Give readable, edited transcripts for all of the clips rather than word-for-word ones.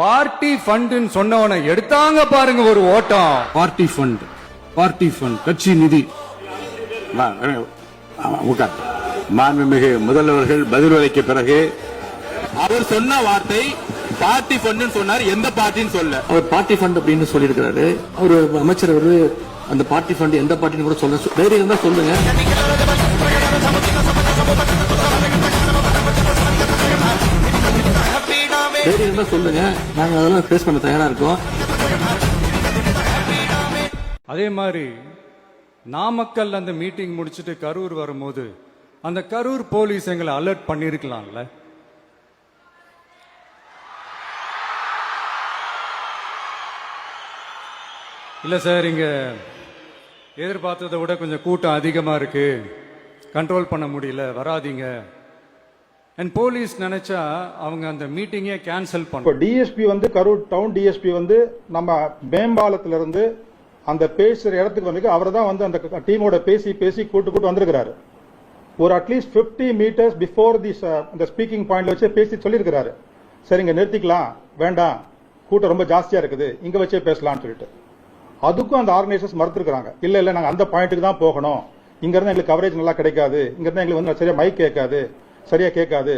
Party ஃபண்ட்னு சொன்னவனை எடுத்தாங்க பாருங்க ஒரு ஓட்டம். பார்ட்டி ஃபண்ட் கட்சி நிதி. மாண்புமிகு முதல்வர்கள் பதில் அளிக்க பிறகு அவர் சொன்ன வார்த்தை பார்ட்டி ஃபண்ட் சொன்னார், எந்த பார்ட்டின்னு சொல்ல. அவர் பார்ட்டி ஃபண்ட் அப்படின்னு சொல்லியிருக்கிறாரு. அவர் அமைச்சர் அவரு அந்த பார்ட்டி ஃபண்ட் எந்த பார்ட்டின்னு கூட சொல்ல தைரியம் இருந்தா சொல்லுங்க. தைரியம் இருந்தா சொல்லுங்க, நாங்க அதெல்லாம் ஃபேஸ் பண்ண தயாரா இருக்கோம். அதே மாதிரி நாமக்கல் அந்த மீட்டிங் முடிச்சுட்டு கரூர் வரும்போது அந்த கரூர் போலீஸ் எங்களை அலர்ட் பண்ணிருக்கலாம்ல. இல்ல சார், இங்க எதிர்பார்த்ததை விட கொஞ்சம் கூட்டம் அதிகமா இருக்கு, கண்ட்ரோல் பண்ண முடியல, வராதீங்க. அண்ட் போலீஸ் நினைச்சா அவங்க அந்த மீட்டிங்கே கேன்சல் பண்ண. டிஎஸ்பி வந்து கரூர் டவுன் டிஎஸ்பி வந்து நம்ம மேம்பாலத்துல இருந்து அந்த பேசுற இடத்துக்கு வந்து அவர் தான் வந்து அந்த டீமோட பேசி கூட்டு வந்திருக்கிறாரு. ஒரு அட்லீஸ்ட் 50 மீட்டர்ஸ் பிஃபோர் இந்த ஸ்பீக்கிங் பாயிண்ட்ல வச்சு பேசி சொல்லியிருக்கிறாரு. சரி, இங்க நிறுத்திக்கலாம், வேண்டாம், கூட்டம் ரொம்ப ஜாஸ்தியா இருக்குது, இங்க வச்சே பேசலாம்னு சொல்லிட்டு. அதுக்கும் அந்த ஆர்கனைசர்ஸ் மறுத்திருக்காங்க. இல்ல நாங்க அந்த பாயிண்ட்டுக்கு தான் போகணும், இங்க இருந்தா எங்களுக்கு கவரேஜ் நல்லா கிடைக்காது, இங்க இருந்தா எங்களுக்கு வந்து சரியா மைக் கேட்காது, சரியா கேட்காது.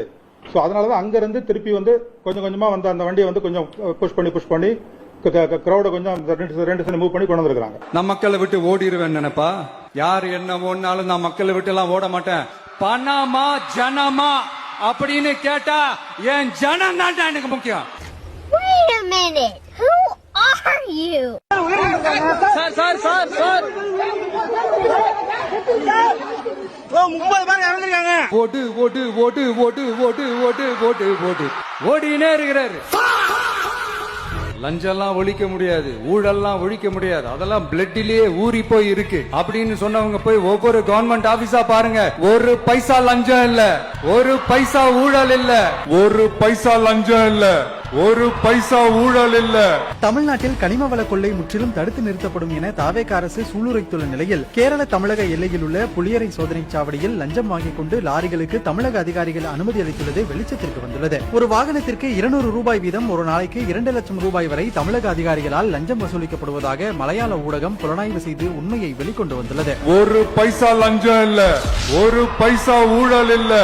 ஸோ அதனாலதான் அங்க இருந்து திருப்பி வந்து கொஞ்சம் கொஞ்சமா வந்து அந்த வண்டியை வந்து கொஞ்சம் புஷ் பண்ணி கிரௌட கொஞ்சம் 2 சைடு மூவ் பண்ணி கொண்டு வந்திருக்காங்க. நான் மக்களை விட்டு ஓடிடுவேன் நினைப்பா. யார் என்ன ஓடினாலும் நான் மக்களை விட்டு எல்லாம் ஓட மாட்டேன். பணமா ஜனமா அப்படின்னு கேட்டா என் ஜனம் தான் எனக்கு முக்கியம். Wait a minute. Who are you? Sir ஓடு ஓடு ஓடு ஓடு ஓடு ஓடு ஓடு ஓடு ஓடினே இருக்கிறாரு. லஞ்சம்லாம் ஒழிக்க முடியாது, ஊழல்லாம் ஒழிக்க முடியாது, அதெல்லாம் பிளட்டிலேயே ஊறி போய் இருக்கு அப்படின்னு சொன்னவங்க போய் ஒவ்வொரு கவர்மெண்ட் ஆபீஸா பாருங்க. ஒரு பைசா லஞ்சம் இல்ல, ஒரு பைசா ஊழல் இல்ல, ஒரு பைசா லஞ்சம் இல்ல, ஒரு பைசா ஊழல் இல்ல. தமிழ்நாட்டில் கனிம வள கொள்ளை முற்றிலும் தடுத்து நிறுத்தப்படும் என தாவேக அரசு சூளுரைத்துள்ள நிலையில் கேரள தமிழக எல்லையில் உள்ள புளியரை சோதனை சாவடியில் லஞ்சம் வாங்கிக் கொண்டு லாரிகளுக்கு தமிழக அதிகாரிகள் அனுமதி அளித்துள்ளது வெளிச்சத்திற்கு வந்துள்ளது. ஒரு வாகனத்திற்கு 200 ரூபாய் வீதம் ஒரு நாளைக்கு 2 லட்சம் ரூபாய் வரை தமிழக அதிகாரிகளால் லஞ்சம் வசூலிக்கப்படுவதாக மலையாள ஊடகம் புலனாய்வு செய்து உண்மையை வெளிக்கொண்டு வந்துள்ளது. ஒரு பைசா லஞ்சம் இல்ல, ஒரு பைசா ஊழல் இல்ல.